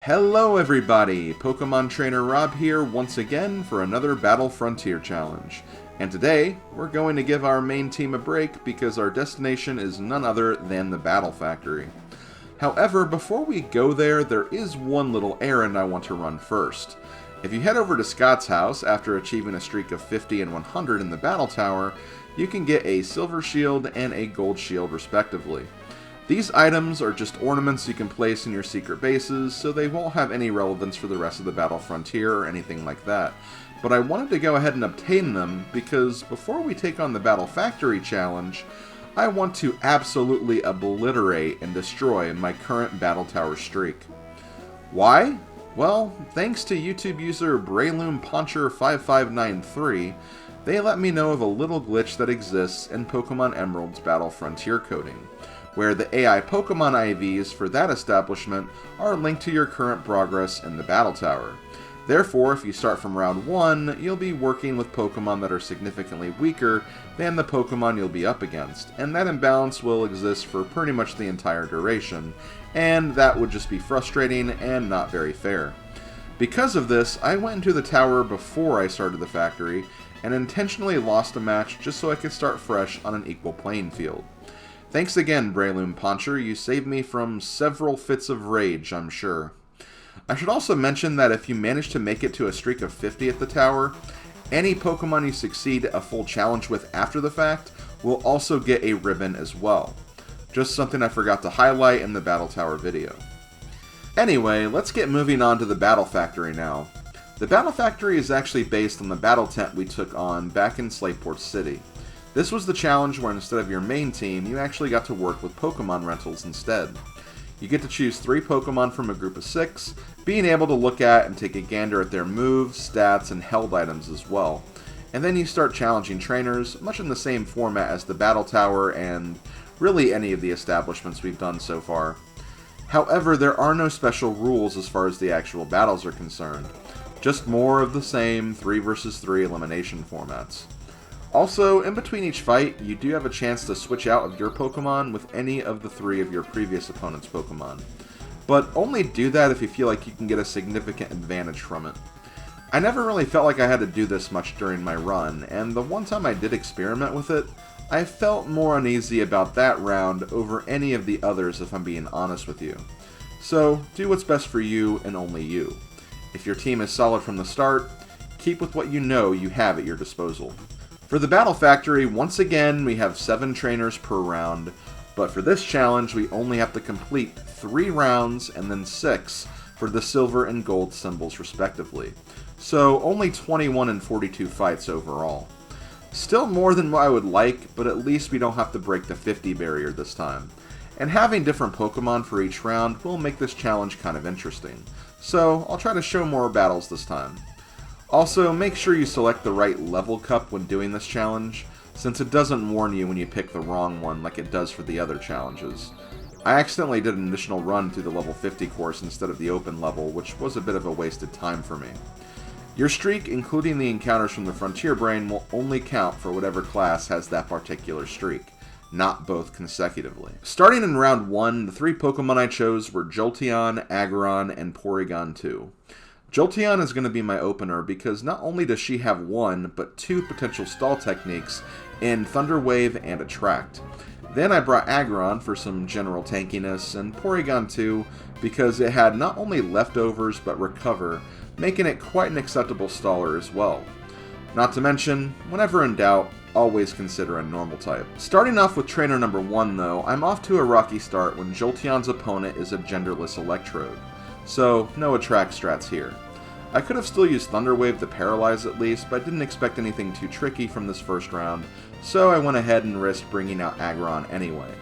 Hello everybody! Pokemon Trainer Rob here once again for another Battle Frontier challenge. And today, we're going to give our main team a break because our destination is none other than the Battle Factory. However, before we go there is one little errand I want to run first. If you head over to Scott's house after achieving a streak of 50 and 100 in the Battle Tower, you can get a Silver Shield and a Gold Shield respectively. These items are just ornaments you can place in your secret bases, so they won't have any relevance for the rest of the Battle Frontier or anything like that. But I wanted to go ahead and obtain them because before we take on the Battle Factory challenge, I want to absolutely obliterate and destroy my current Battle Tower streak. Why? Well, thanks to YouTube user BrayloomPoncher5593, they let me know of a little glitch that exists in Pokemon Emerald's Battle Frontier coding, where the AI Pokemon IVs for that establishment are linked to your current progress in the Battle Tower. Therefore, if you start from round 1, you'll be working with Pokemon that are significantly weaker than the Pokemon you'll be up against, and that imbalance will exist for pretty much the entire duration, and that would just be frustrating and not very fair. Because of this, I went into the tower before I started the factory, and intentionally lost a match just so I could start fresh on an equal playing field. Thanks again, Brayloom you saved me from several fits of rage, I'm sure. I should also mention that if you manage to make it to a streak of 50 at the tower, any Pokemon you succeed a full challenge with after the fact will also get a ribbon as well. Just something I forgot to highlight in the Battle Tower video. Anyway, let's get moving on to the Battle Factory now. The Battle Factory is actually based on the battle tent we took on back in Slateport City. This was the challenge where instead of your main team, you actually got to work with Pokemon rentals instead. You get to choose 3 Pokemon from a group of 6, being able to look at and take a gander at their moves, stats, and held items as well. And then you start challenging trainers, much in the same format as the Battle Tower and really any of the establishments we've done so far. However, there are no special rules as far as the actual battles are concerned. Just more of the same 3 vs 3 elimination formats. Also, in between each fight, you do have a chance to switch out of your Pokemon with any of the 3 of your previous opponent's Pokemon. But only do that if you feel like you can get a significant advantage from it. I never really felt like I had to do this much during my run, and the one time I did experiment with it, I felt more uneasy about that round over any of the others if I'm being honest with you. So, do what's best for you and only you. If your team is solid from the start, keep with what you know you have at your disposal. For the Battle Factory, once again, we have 7 trainers per round, but for this challenge, we only have to complete 3 rounds and then 6 for the silver and gold symbols respectively. So only 21 and 42 fights overall. Still more than what I would like, but at least we don't have to break the 50 barrier this time. And having different Pokemon for each round will make this challenge kind of interesting. So I'll try to show more battles this time. Also, make sure you select the right level cup when doing this challenge, since it doesn't warn you when you pick the wrong one like it does for the other challenges. I accidentally did an additional run through the level 50 course instead of the open level, which was a bit of a wasted time for me. Your streak, including the encounters from the Frontier Brain, will only count for whatever class has that particular streak, not both consecutively. Starting in round 1, the 3 Pokemon I chose were Jolteon, Aggron, and Porygon 2. Jolteon is going to be my opener because not only does she have 1, but 2 potential stall techniques in Thunder Wave and Attract. Then I brought Aggron for some general tankiness, and Porygon 2 because it had not only leftovers but Recover, making it quite an acceptable staller as well. Not to mention, whenever in doubt, always consider a normal type. Starting off with trainer number 1 though, I'm off to a rocky start when Jolteon's opponent is a genderless Electrode. So, no Attract strats here. I could have still used Thunder Wave to paralyze at least, but I didn't expect anything too tricky from this first round, so I went ahead and risked bringing out Aggron anyway.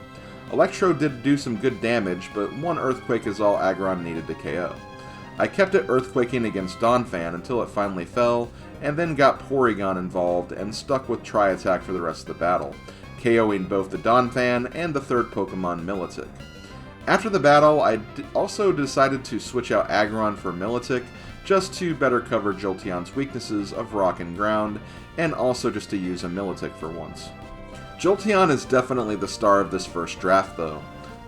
Electrode did do some good damage, but 1 Earthquake is all Aggron needed to KO. I kept it Earthquaking against Donphan until it finally fell, and then got Porygon involved and stuck with Tri-Attack for the rest of the battle, KOing both the Donphan and the 3rd Pokemon Milotic. After the battle, I also decided to switch out Aggron for Milotic, just to better cover Jolteon's weaknesses of Rock and Ground, and also just to use a Milotic for once. Jolteon is definitely the star of this first draft though.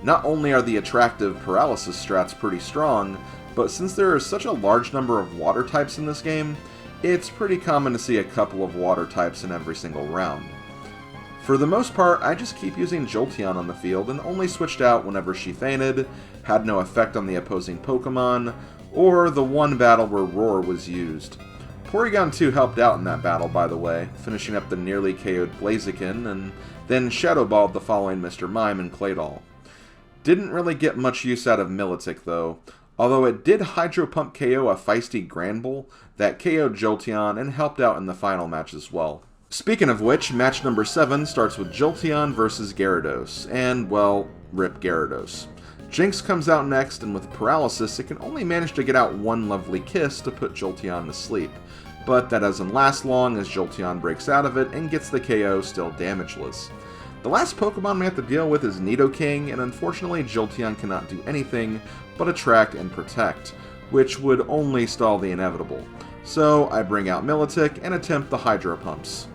Not only are the attractive paralysis strats pretty strong, but since there is such a large number of water types in this game, it's pretty common to see a couple of water types in every single round. For the most part, I just keep using Jolteon on the field and only switched out whenever she fainted, had no effect on the opposing Pokemon, or the one battle where Roar was used. Porygon 2 helped out in that battle, by the way, finishing up the nearly KO'd Blaziken, and then Shadow Balled the following Mr. Mime and Claydol. Didn't really get much use out of Milotic, though, although it did Hydro Pump KO a feisty Granbull that KO'd Jolteon and helped out in the final match as well. Speaking of which, match number 7 starts with Jolteon versus Gyarados, and, well, rip Gyarados. Jinx comes out next, and with Paralysis, it can only manage to get out one lovely kiss to put Jolteon to sleep, but that doesn't last long as Jolteon breaks out of it and gets the KO still damageless. The last Pokemon we have to deal with is Nidoking, and unfortunately Jolteon cannot do anything but attract and protect, which would only stall the inevitable. So I bring out Milotic and attempt the Hydro Pumps.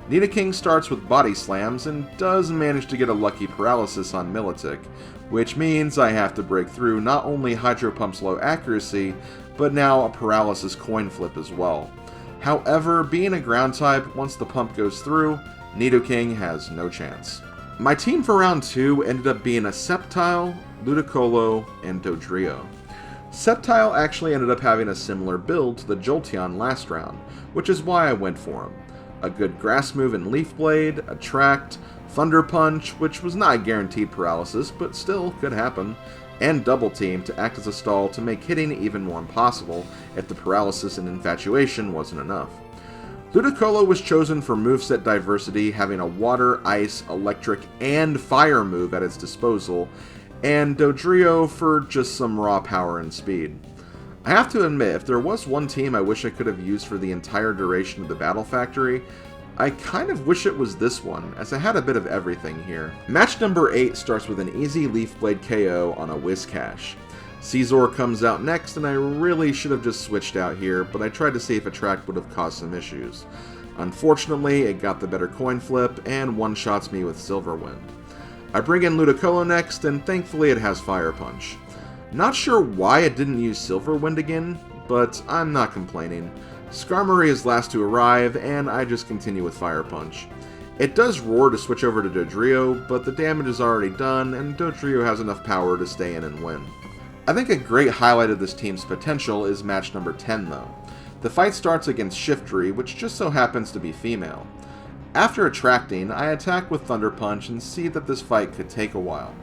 Nidoking starts with Body Slams and does manage to get a lucky Paralysis on Milotic, which means I have to break through not only Hydro Pump's low accuracy, but now a Paralysis coin flip as well. However, being a ground type, once the pump goes through, Nidoking has no chance. My team for round 2 ended up being a Sceptile, Ludicolo, and Dodrio. Sceptile actually ended up having a similar build to the Jolteon last round, which is why I went for him. A good Grass move in Leaf Blade, Attract, Thunder Punch, which was not a guaranteed paralysis, but still could happen, and Double Team to act as a stall to make hitting even more impossible if the Paralysis and Infatuation wasn't enough. Ludicolo was chosen for moveset diversity, having a Water, Ice, Electric, and Fire move at its disposal, and Dodrio for just some raw power and speed. I have to admit, if there was one team I wish I could have used for the entire duration of the Battle Factory, I kind of wish it was this one, as I had a bit of everything here. Match number 8 starts with an easy Leaf Blade KO on a Whiscash. Scizor comes out next, and I really should have just switched out here, but I tried to see if Attract would have caused some issues. Unfortunately, it got the better coin flip, and one-shots me with Silver Wind. I bring in Ludicolo next, and thankfully it has Fire Punch. Not sure why it didn't use Silver Wind again, but I'm not complaining. Skarmory is last to arrive, and I just continue with Fire Punch. It does Roar to switch over to Dodrio, but the damage is already done, and Dodrio has enough power to stay in and win. I think a great highlight of this team's potential is match number 10 though. The fight starts against Shiftry, which just so happens to be female. After attracting, I attack with Thunder Punch and see that this fight could take a while.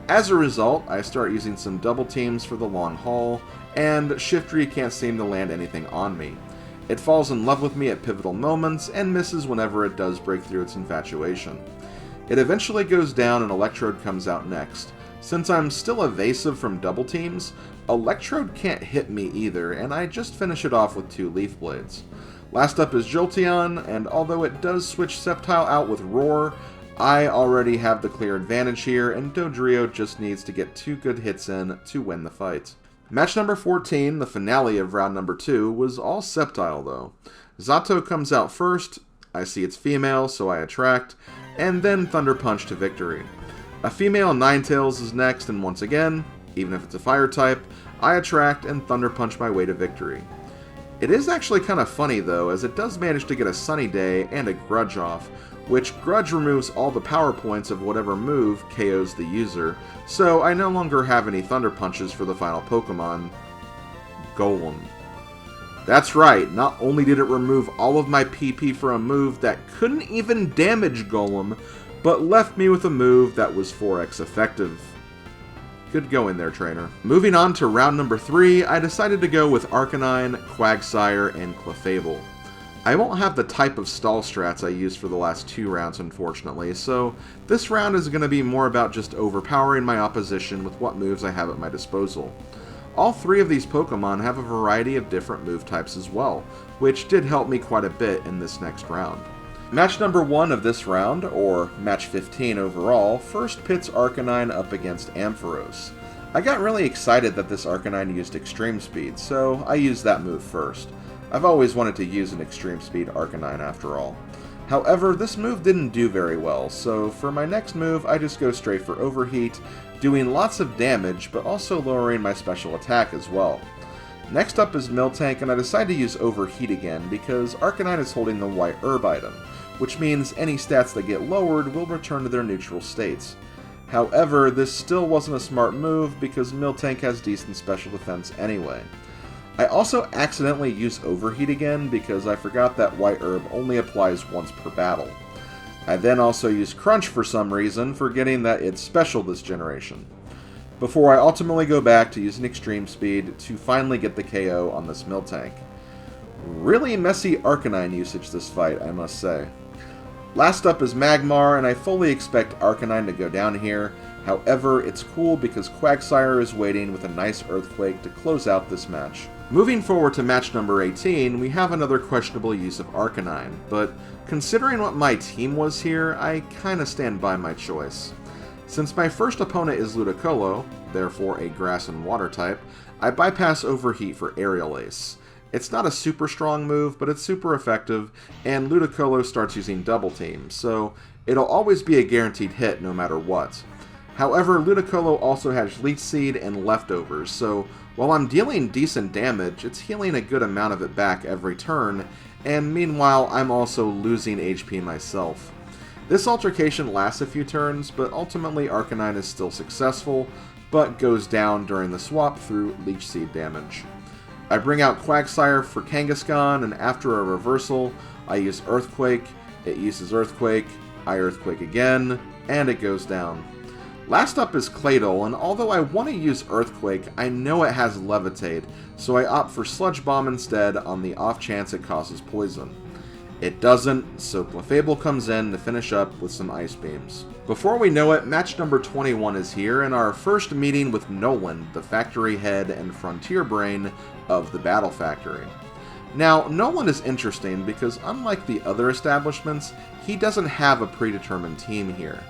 As a result, I start using some double teams for the long haul, and Shiftry can't seem to land anything on me. It falls in love with me at pivotal moments, and misses whenever it does break through its infatuation. It eventually goes down and Electrode comes out next. Since I'm still evasive from double teams, Electrode can't hit me either, and I just finish it off with 2 Leaf Blades. Last up is Jolteon, and although it does switch Sceptile out with Roar, I already have the clear advantage here, and Dodrio just needs to get 2 good hits in to win the fight. Match number 14, the finale of round number 2, was all Sceptile though. Zato comes out first, I see it's female, so I attract, and then Thunder Punch to victory. A female Ninetales is next, and once again, even if it's a fire type, I attract and Thunder Punch my way to victory. It is actually kind of funny though, as it does manage to get a Sunny Day and a Grudge off, which Grudge removes all the power points of whatever move KOs the user, so I no longer have any Thunder Punches for the final Pokemon, Golem. That's right, not only did it remove all of my PP for a move that couldn't even damage Golem, but left me with a move that was 4x effective. Good going there, trainer. Moving on to round number 3, I decided to go with Arcanine, Quagsire, and Clefable. I won't have the type of stall strats I used for the last 2 rounds, unfortunately, so this round is going to be more about just overpowering my opposition with what moves I have at my disposal. All 3 of these Pokemon have a variety of different move types as well, which did help me quite a bit in this next round. Match number 1 of this round, or match 15 overall, first pits Arcanine up against Ampharos. I got really excited that this Arcanine used Extreme Speed, so I used that move first. I've always wanted to use an Extreme Speed Arcanine after all. However, this move didn't do very well, so for my next move I just go straight for Overheat, doing lots of damage but also lowering my special attack as well. Next up is Miltank, and I decide to use Overheat again because Arcanine is holding the White Herb item, which means any stats that get lowered will return to their neutral states. However, this still wasn't a smart move because Miltank has decent special defense anyway. I also accidentally used Overheat again because I forgot that White Herb only applies once per battle. I then also used Crunch for some reason, forgetting that it's special this generation, before I ultimately go back to using Extreme Speed to finally get the KO on this Miltank. Really messy Arcanine usage this fight, I must say. Last up is Magmar, and I fully expect Arcanine to go down here. However, it's cool because Quagsire is waiting with a nice Earthquake to close out this match. Moving forward to match number 18, we have another questionable use of Arcanine, but considering what my team was here, I kinda stand by my choice. Since my first opponent is Ludicolo, therefore a Grass and Water type, I bypass Overheat for Aerial Ace. It's not a super strong move, but it's super effective, and Ludicolo starts using Double Team, so it'll always be a guaranteed hit no matter what. However, Ludicolo also has Leech Seed and Leftovers, so while I'm dealing decent damage, it's healing a good amount of it back every turn, and meanwhile I'm also losing HP myself. This altercation lasts a few turns, but ultimately Arcanine is still successful, but goes down during the swap through Leech Seed damage. I bring out Quagsire for Kangaskhan, and after a reversal, I use Earthquake, it uses Earthquake, I Earthquake again, and it goes down. Last up is Claydol, and although I want to use Earthquake, I know it has Levitate, so I opt for Sludge Bomb instead on the off chance it causes poison. It doesn't, so Clefable comes in to finish up with some Ice Beams. Before we know it, match number 21 is here, and our first meeting with Nolan, the factory head and frontier brain of the Battle Factory. Now, Nolan is interesting because unlike the other establishments, he doesn't have a predetermined team here.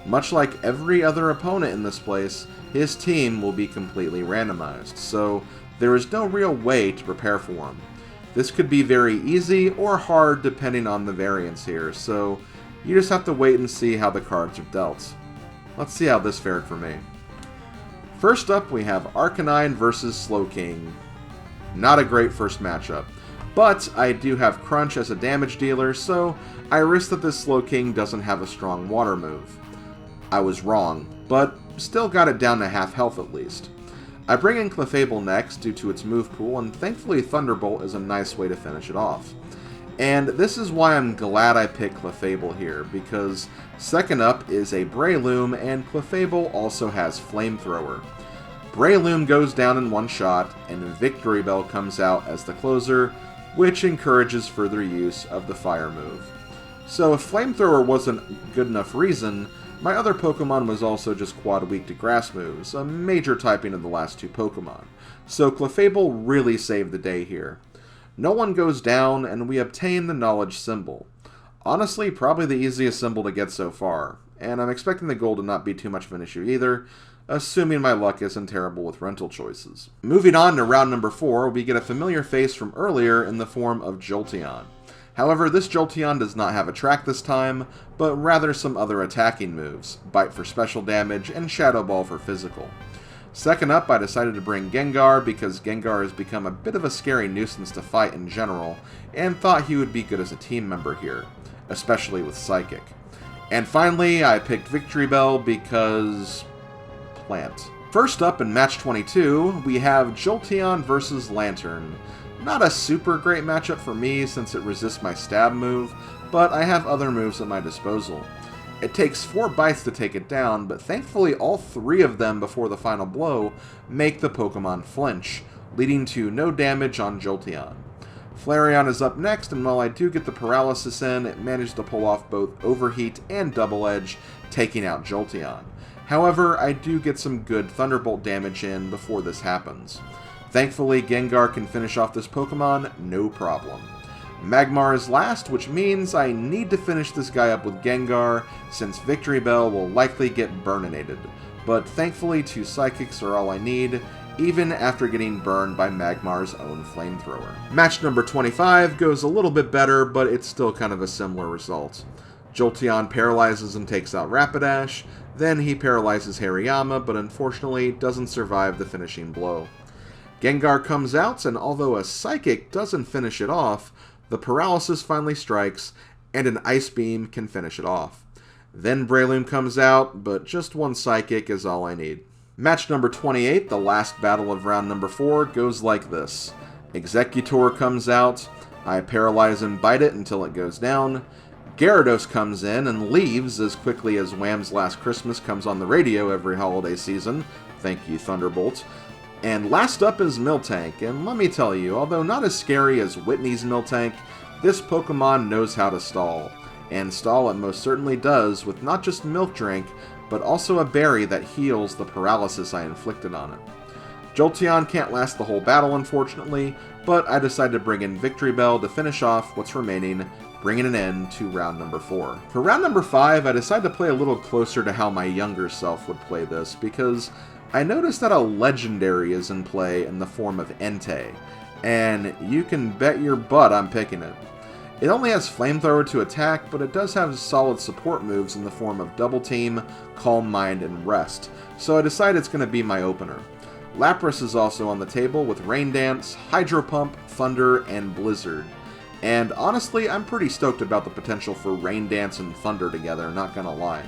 Much like every other opponent in this place, his team will be completely randomized, so there is no real way to prepare for him. This could be very easy or hard depending on the variance here, so you just have to wait and see how the cards are dealt. Let's see how this fared for me. First up, we have Arcanine versus Slowking. Not a great first matchup, but I do have Crunch as a damage dealer, so I risk that this Slowking doesn't have a strong water move. I was wrong, but still got it down to half health at least. I bring in Clefable next due to its move pool, and thankfully Thunderbolt is a nice way to finish it off. And this is why I'm glad I picked Clefable here, because second up is a Breloom, and Clefable also has Flamethrower. Breloom goes down in one shot, and Victory Bell comes out as the closer, which encourages further use of the fire move. So if Flamethrower wasn't good enough reason, my other Pokemon was also just quad weak to grass moves, a major typing of the last two Pokemon. So Clefable really saved the day here. No one goes down, and we obtain the Knowledge Symbol. Honestly, probably the easiest symbol to get so far, and I'm expecting the gold to not be too much of an issue either, assuming my luck isn't terrible with rental choices. Moving on to round number 4, we get a familiar face from earlier in the form of Jolteon. However, this Jolteon does not have a track this time, but rather some other attacking moves, Bite for special damage, and Shadow Ball for physical. Second up, I decided to bring Gengar because Gengar has become a bit of a scary nuisance to fight in general, and thought he would be good as a team member here, especially with Psychic. And finally, I picked Victory Bell because... Plant. First up in match 22, we have Jolteon versus Lantern. Not a super great matchup for me since it resists my stab move, but I have other moves at my disposal. It takes 4 bites to take it down, but thankfully all 3 of them before the final blow make the Pokemon flinch, leading to no damage on Jolteon. Flareon is up next, and while I do get the paralysis in, it managed to pull off both Overheat and Double Edge, taking out Jolteon. However, I do get some good Thunderbolt damage in before this happens. Thankfully, Gengar can finish off this Pokemon, no problem. Magmar is last, which means I need to finish this guy up with Gengar, since Victory Bell will likely get burninated. But thankfully, 2 Psychics are all I need, even after getting burned by Magmar's own Flamethrower. Match number 25 goes a little bit better, but it's still kind of a similar result. Jolteon paralyzes and takes out Rapidash, then he paralyzes Hariyama, but unfortunately doesn't survive the finishing blow. Gengar comes out, and although a Psychic doesn't finish it off, the Paralysis finally strikes, and an Ice Beam can finish it off. Then Breloom comes out, but just one Psychic is all I need. Match number 28, the last battle of round number 4, goes like this. Executor comes out, I paralyze and bite it until it goes down. Gyarados comes in and leaves as quickly as Wham's Last Christmas comes on the radio every holiday season. Thank you, Thunderbolt. And last up is Miltank, and let me tell you, although not as scary as Whitney's Miltank, this Pokemon knows how to stall. And stall it most certainly does, with not just Milk Drink, but also a berry that heals the paralysis I inflicted on it. Jolteon can't last the whole battle, unfortunately, but I decided to bring in Victory Bell to finish off what's remaining, bringing an end to round number 4. For round number 5, I decided to play a little closer to how my younger self would play this, because I noticed that a legendary is in play in the form of Entei, and you can bet your butt I'm picking it. It only has Flamethrower to attack, but it does have solid support moves in the form of Double Team, Calm Mind, and Rest, so I decided it's going to be my opener. Lapras is also on the table with Rain Dance, Hydro Pump, Thunder, and Blizzard. And honestly, I'm pretty stoked about the potential for Rain Dance and Thunder together, not gonna lie.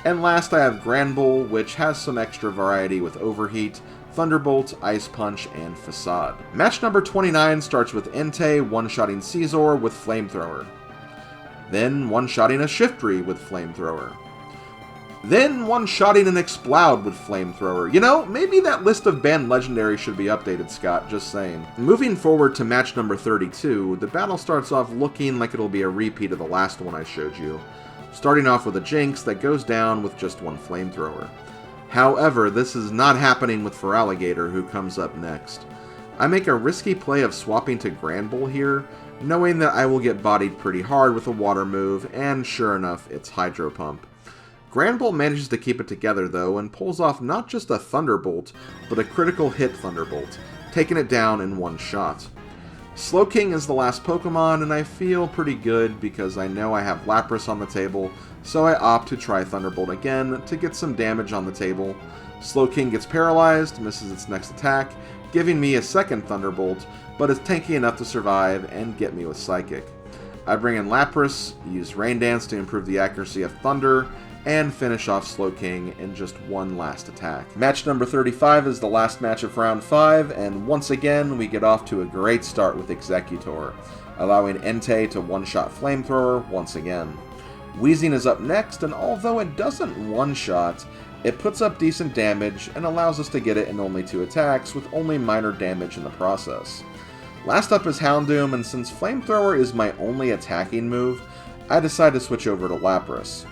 And last I have Granbull, which has some extra variety with Overheat, Thunderbolt, Ice Punch, and Facade. Match number 29 starts with Entei one-shotting Scizor with Flamethrower. Then one-shotting a Shiftry with Flamethrower. Then one-shotting an Exploud with Flamethrower. You know, maybe that list of banned legendaries should be updated, Scott, just saying. Moving forward to match number 32, the battle starts off looking like it'll be a repeat of the last one I showed you, starting off with a Jinx that goes down with just one Flamethrower. However, this is not happening with Feraligatr, who comes up next. I make a risky play of swapping to Granbull here, knowing that I will get bodied pretty hard with a water move, and sure enough, it's Hydro Pump. Granbull manages to keep it together though, and pulls off not just a Thunderbolt, but a critical hit Thunderbolt, taking it down in one shot. Slowking is the last Pokemon, and I feel pretty good because I know I have Lapras on the table, so I opt to try Thunderbolt again to get some damage on the table. Slowking gets paralyzed, misses its next attack, giving me a second Thunderbolt, but is tanky enough to survive and get me with Psychic. I bring in Lapras, use Rain Dance to improve the accuracy of Thunder, and finish off Slowking in just one last attack. Match number 35 is the last match of round 5, and once again we get off to a great start with Executor, allowing Entei to one-shot Flamethrower once again. Weezing is up next, and although it doesn't one-shot, it puts up decent damage and allows us to get it in only 2 attacks with only minor damage in the process. Last up is Houndoom, and since Flamethrower is my only attacking move, I decide to switch over to Lapras.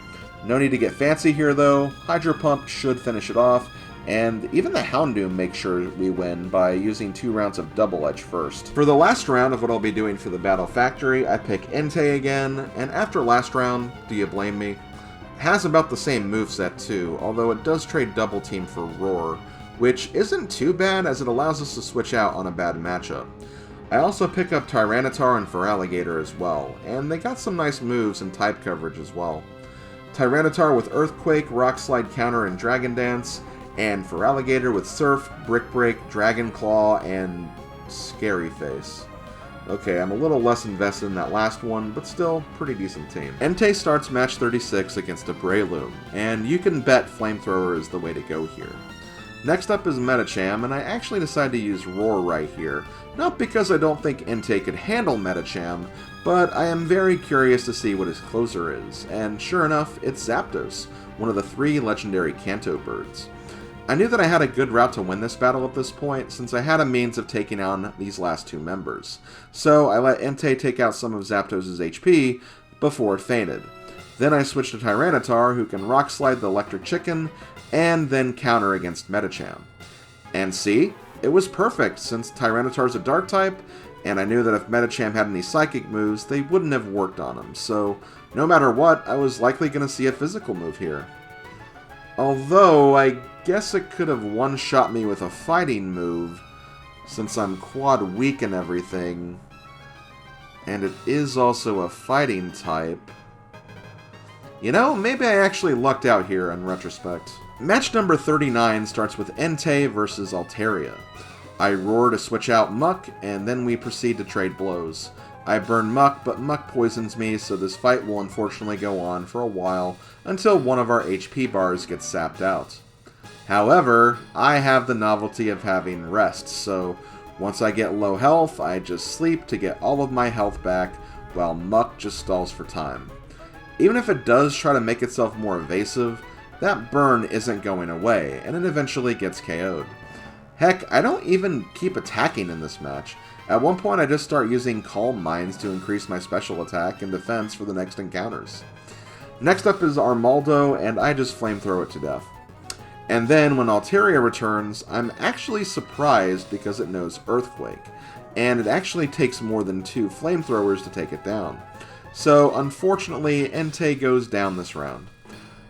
No need to get fancy here though, Hydro Pump should finish it off, and even the Houndoom makes sure we win by using 2 rounds of Double Edge first. For the last round of what I'll be doing for the Battle Factory, I pick Entei again, and after last round, do you blame me? It has about the same moveset too, although it does trade Double Team for Roar, which isn't too bad as it allows us to switch out on a bad matchup. I also pick up Tyranitar and Feraligatr as well, and they got some nice moves and type coverage as well. Tyranitar with Earthquake, Rock Slide Counter, and Dragon Dance, and Feraligatr with Surf, Brick Break, Dragon Claw, and Scary Face. Okay, I'm a little less invested in that last one, but still, pretty decent team. Entei starts match 36 against a Breloom, and you can bet Flamethrower is the way to go here. Next up is Medicham, and I actually decided to use Roar right here, not because I don't think Entei could handle Medicham, but I am very curious to see what his closer is, and sure enough, it's Zapdos, one of the 3 legendary Kanto birds. I knew that I had a good route to win this battle at this point, since I had a means of taking on these last 2 members, so I let Entei take out some of Zapdos' HP before it fainted. Then I switched to Tyranitar, who can Rock Slide the Electric Chicken, and then counter against Medicham. And see? It was perfect, since Tyranitar's a Dark type, and I knew that if Medicham had any Psychic moves, they wouldn't have worked on him, so no matter what, I was likely going to see a physical move here. Although, I guess it could have one-shot me with a fighting move, since I'm quad weak and everything, and it is also a fighting type. You know, maybe I actually lucked out here in retrospect. Match number 39 starts with Entei versus Altaria. I roar to switch out Muck, and then we proceed to trade blows. I burn Muck, but Muck poisons me, so this fight will unfortunately go on for a while until one of our HP bars gets sapped out. However, I have the novelty of having rest, so once I get low health, I just sleep to get all of my health back, while Muck just stalls for time. Even if it does try to make itself more evasive, that burn isn't going away, and it eventually gets KO'd. Heck, I don't even keep attacking in this match. At one point I just start using Calm Minds to increase my special attack and defense for the next encounters. Next up is Armaldo, and I just flamethrow it to death. And then when Altaria returns, I'm actually surprised because it knows Earthquake, and it actually takes more than 2 flamethrowers to take it down. So unfortunately, Entei goes down this round.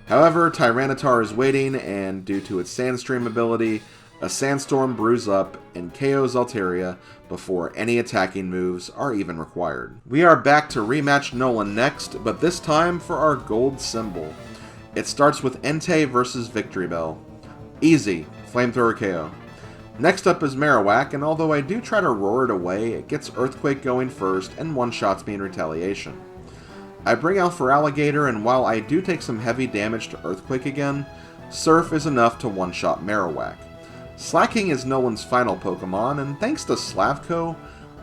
However, Tyranitar is waiting, and due to its Sandstream ability, a Sandstorm brews up and KOs Altaria before any attacking moves are even required. We are back to rematch Nolan next, but this time for our gold symbol. It starts with Entei versus Victory Bell. Easy, flamethrower KO. Next up is Marowak, and although I do try to roar it away, it gets Earthquake going first and one-shots me in retaliation. I bring out Feraligatr, and while I do take some heavy damage to Earthquake again, Surf is enough to one-shot Marowak. Slacking is Nolan's final Pokemon, and thanks to Slavko,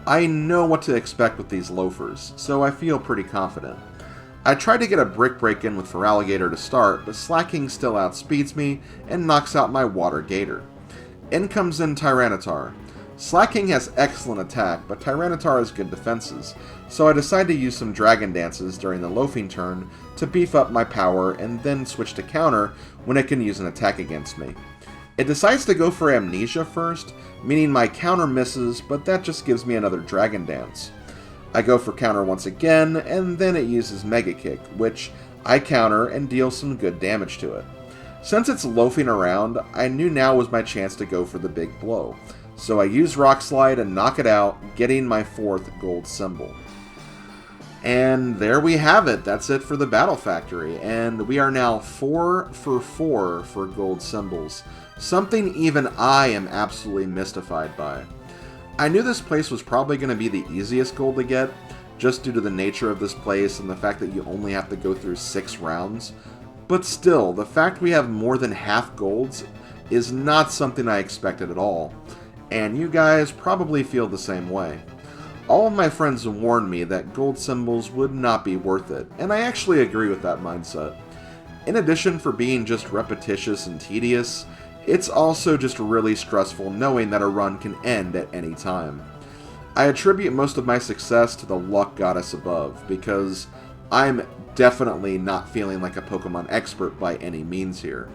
I know what to expect with these loafers, so I feel pretty confident. I tried to get a Brick Break in with Feraligatr to start, but Slacking still outspeeds me and knocks out my Water Gator. In comes in Tyranitar. Slacking has excellent attack, but Tyranitar has good defenses, so I decide to use some Dragon Dances during the loafing turn to beef up my power and then switch to counter when it can use an attack against me. It decides to go for Amnesia first, meaning my counter misses, but that just gives me another Dragon Dance. I go for counter once again, and then it uses Mega Kick, which I counter and deal some good damage to it. Since it's loafing around, I knew now was my chance to go for the big blow, so I use Rock Slide and knock it out, getting my 4th gold symbol. And there we have it. That's it for the Battle Factory, and we are now 4 for 4 for gold symbols. Something even I am absolutely mystified by. I knew this place was probably going to be the easiest gold to get, just due to the nature of this place and the fact that you only have to go through 6 rounds. But still, the fact we have more than half golds is not something I expected at all, and you guys probably feel the same way. All of my friends warned me that gold symbols would not be worth it, and I actually agree with that mindset. In addition for being just repetitious and tedious, it's also just really stressful knowing that a run can end at any time. I attribute most of my success to the luck goddess above, because I'm definitely not feeling like a Pokemon expert by any means here.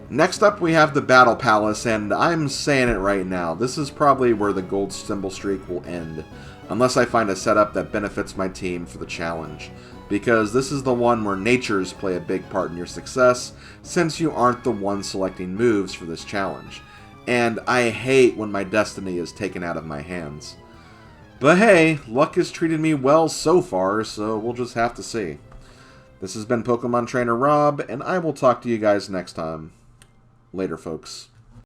Next up we have the Battle Palace, and I'm saying it right now, this is probably where the gold symbol streak will end, unless I find a setup that benefits my team for the challenge, because this is the one where natures play a big part in your success, since you aren't the one selecting moves for this challenge, and I hate when my destiny is taken out of my hands. But hey, luck has treated me well so far, so we'll just have to see. This has been Pokemon Trainer Rob, and I will talk to you guys next time. Later, folks.